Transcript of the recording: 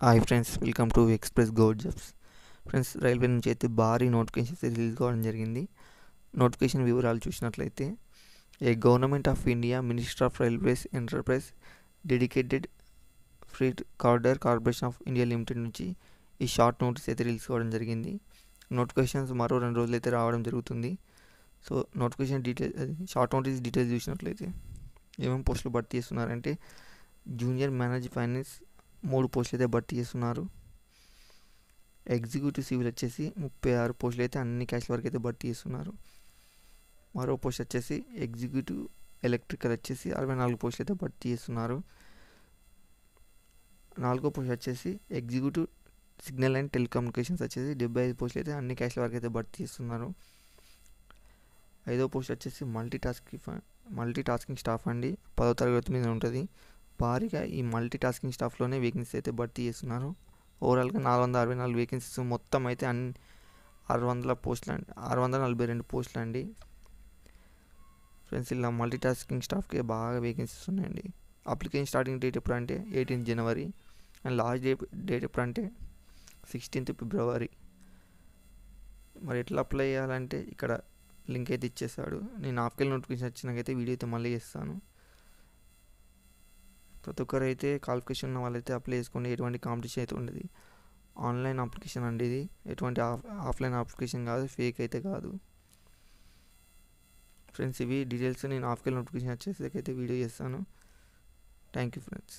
Hi friends, welcome to express gold jobs. Friends, railway నుంచి అయితే భారీ నోటిఫికేషన్స్ రిలీజ్ కావడం జరిగింది. నోటిఫికేషన్ వివరాలు చూసినట్లయితే, a government of India minister of railways enterprise dedicated freight corridor corporation of India limited నుంచి ఈ షార్ట్ నోటీస్ అయితే రిలీజ్ కావడం జరిగింది. నోటిఫికేషన్స్ మరో 2 రోజులు అయితే రావడం జరుగుతుంది. So notification short notice details చూసినట్లయితే ఏమేమి పోస్టులు భర్తీ చేస్తున్నారంటే, జూనియర్ మేనేజ్ ఫైనాన్స్ 3 పోస్టులు అయితే భర్తీ చేస్తున్నారు. ఎగ్జిక్యూటివ్ సివిల్ వచ్చేసి 36 పోస్టులు అయితే అన్ని క్యాస్ట్ వరకు అయితే భర్తీ చేస్తున్నారు. మరో పోస్ట్ వచ్చేసి ఎగ్జిక్యూటివ్ ఎలక్ట్రికల్ వచ్చేసి 64 పోస్టులు అయితే భర్తీ చేస్తున్నారు. 4వ పోస్ట్ వచ్చేసి ఎగ్జిక్యూటివ్ సిగ్నల్ అండ్ టెలికమ్యూనికేషన్స్ వచ్చేసి 75 పోస్టులు అయితే అన్ని క్యాస్ట్ వరకు అయితే భర్తీ చేస్తున్నారు. 5వ పోస్ట్ వచ్చేసి మల్టీ టాస్కింగ్ స్టాఫ్ అండి, 10వ తరగతి మీద ఉంటుంది. భారీగా ఈ మల్టీ టాస్కింగ్ స్టాఫ్లోనే వేకెన్సీ అయితే భర్తీ చేస్తున్నారు. ఓవరాల్గా 464 వేకెన్సీస్, మొత్తం అయితే 600 పోస్టులు అండి, 642 పోస్టులు అండి. ఫ్రెండ్స్, ఇలా మల్టీ టాస్కింగ్ స్టాఫ్కి బాగా వేకెన్సీస్ ఉన్నాయండి. అప్లికేషన్ స్టార్టింగ్ డేట్ ఎప్పుడు అంటే 18 జనవరి అండ్ లాస్ట్ డేట్ ఎప్పుడు అంటే 16 ఫిబ్రవరి. మరి ఎట్లా అప్లై చేయాలంటే ఇక్కడ లింక్ అయితే ఇచ్చేసాడు. నేను ఆఫ్కెళ్ళి నోటిఫికేషన్ వచ్చినాకైతే వీడియో అయితే మళ్ళీ చేస్తాను. ప్రతి ఒక్కరు అయితే క్వాలిఫికేషన్ ఉన్న వాళ్ళైతే అప్లై చేసుకోండి. ఎటువంటి కాంపిటీషన్ అయితే ఉండదు. ఆన్లైన్ అప్లికేషన్ అండి ఇది, ఎటువంటి ఆఫ్లైన్ అప్లికేషన్ కాదు, ఫేక్ అయితే కాదు. ఫ్రెండ్స్, ఇవి డీటెయిల్స్ నేను ఆఫ్కెళ్ళి నోటిఫికేషన్ వచ్చేసరికి అయితే వీడియో చేస్తాను. Thank you friends.